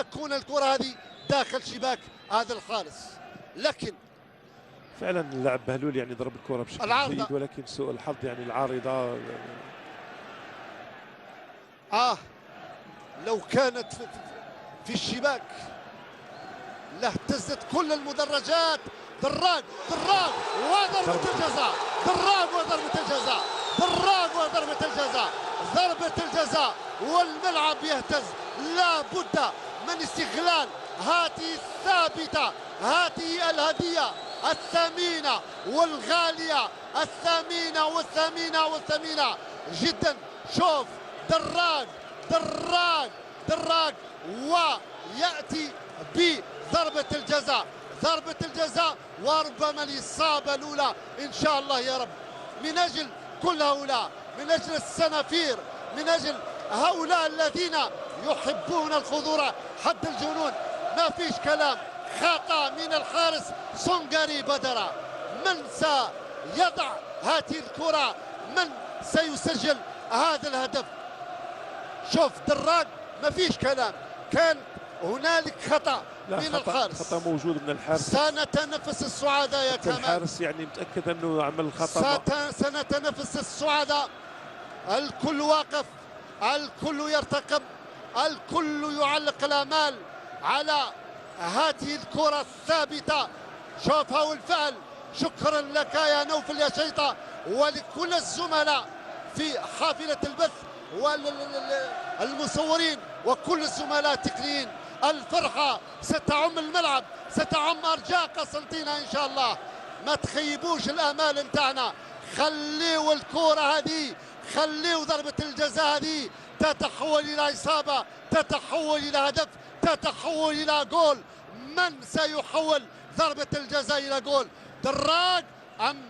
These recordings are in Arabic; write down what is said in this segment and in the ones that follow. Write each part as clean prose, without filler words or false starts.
تكون الكرة هذه داخل شباك هذا الحارس. لكن فعلا اللاعب بهلول يعني ضرب الكرة بشكل جيد، ولكن سوء الحظ يعني العارضة. لو كانت في الشباك لاهتزت كل المدرجات. دراج وضربة الجزاء، ضربة الجزاء والملعب يهتز. لا بد من استغلال هذه الثابتة، هذه الهدية الثمينة والغالية، الثمينة جدا. شوف دراج ويأتي بضربة الجزاء، وربما الإصابة الأولى إن شاء الله يا رب، من أجل كل هؤلاء، من أجل السنافير، من أجل هؤلاء الذين يحبون الخضوع حد الجنون. ما فيش كلام. خطأ من الحارس سونغاري بدرة. من سيضع هذه الكرة؟ من سيسجل هذا الهدف؟ شوف دراج ما فيش كلام، كان هنالك خطأ من الحارس. خطأ موجود من الحارس. سنتنفس السعادة يا كمال. الحارس يعني متأكد أنه عمل خطأ. سنتنفس السعادة. الكل واقف، الكل يرتقب، الكل يعلق الآمال على هذه الكرة الثابتة. شوفها والفعل. شكرا لك يا نوفل يا شيطة، ولكل الزملاء في حافلة البث والمصورين وكل الزملاء التقنيين. الفرحة ستعم الملعب، ستعم أرجاء قسنطينة إن شاء الله. ما تخيبوش الآمال متاعنا. خليوا الكرة هذه، خليوا ضربة الجزاء هذه تتحول إلى إصابة، تتحول إلى هدف، تتحول إلى جول. من سيحول ضربة الجزاء إلى جول؟ دراج أم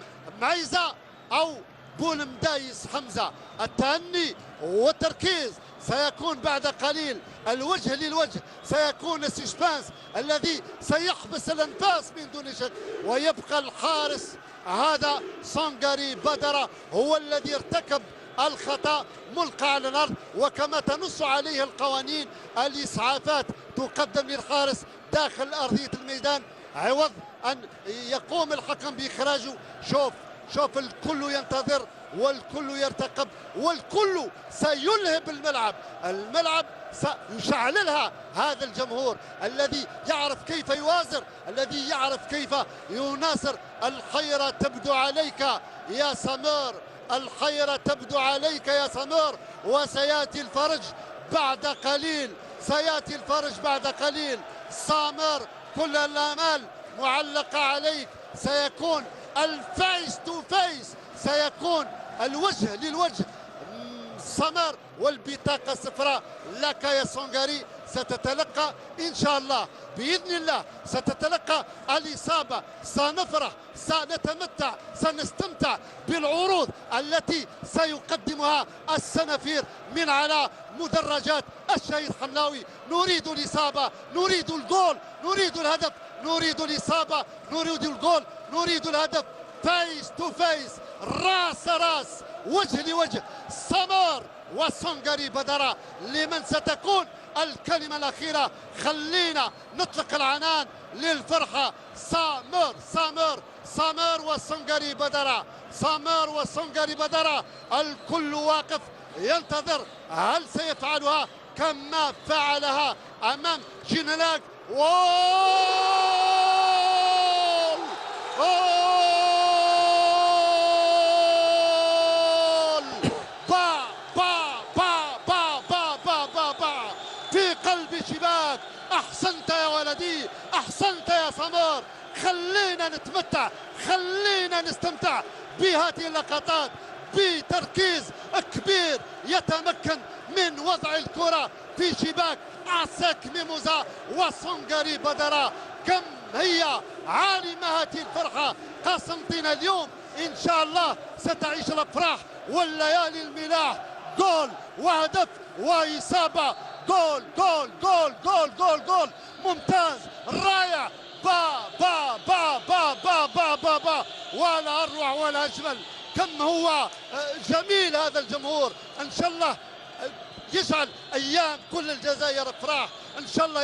معيزة أو بولمدايس حمزة؟ التأني والتركيز سيكون بعد قليل، الوجه للوجه، سيكون السسبانس الذي سيحبس الانفاس من دون شك. ويبقى الحارس هذا سونغاري بدرة هو الذي ارتكب الخطأ، ملقى على الأرض، وكما تنص عليه القوانين الإسعافات تقدم للحارس داخل أرضية الميدان عوض أن يقوم الحكم بإخراجه. شوف الكل ينتظر والكل يرتقب والكل سيلهب الملعب سيشعللها هذا الجمهور الذي يعرف كيف يوازر، الذي يعرف كيف يناصر. الحيرة تبدو عليك يا سمير، الحيرة تبدو عليك يا سمير، وسيأتي الفرج بعد قليل، سيأتي الفرج بعد قليل. سامر كل الآمال معلقة عليك. سيكون الفيس تو فيس، سيكون الوجه للوجه. سمر والبطاقة الصفراء لك يا سونغاري. ستتلقى إن شاء الله بإذن الله، ستتلقى الإصابة. سنفرح، سنتمتع، سنستمتع بالعروض التي سيقدمها السنافير من على مدرجات الشهيد حملاوي. نريد الإصابة، نريد الجول، نريد الهدف، نريد الإصابة، نريد الجول، نريد الهدف. فيس تو فيس، راس وجه لوجه. سمر وسونغاري بدرة. لمن ستكون الكلمة الأخيرة؟ خلينا نطلق العنان للفرحة. سمر وسونغاري بدرة، الكل واقف ينتظر. هل سيفعلها كما فعلها أمام جينيلاك؟ في قلب شباك. أحسنت يا ولدي، أحسنت يا سمر. خلينا نتمتع، خلينا نستمتع بهذه اللقطات بتركيز كبير. يتمكن من وضع الكرة في شباك عساك ميموزا وسونغاري بدرة. كم هي عالمة هذه الفرحة. قسنطينة اليوم إن شاء الله ستعيش الأفراح والليالي الملاح. جول وهدف وإصابة. جول جول جول جول جول جول ممتاز رائع. با ولا أروع ولا أجمل. كم هو جميل هذا الجمهور. إن شاء الله يجعل أيام كل الجزائر أفراح إن شاء الله.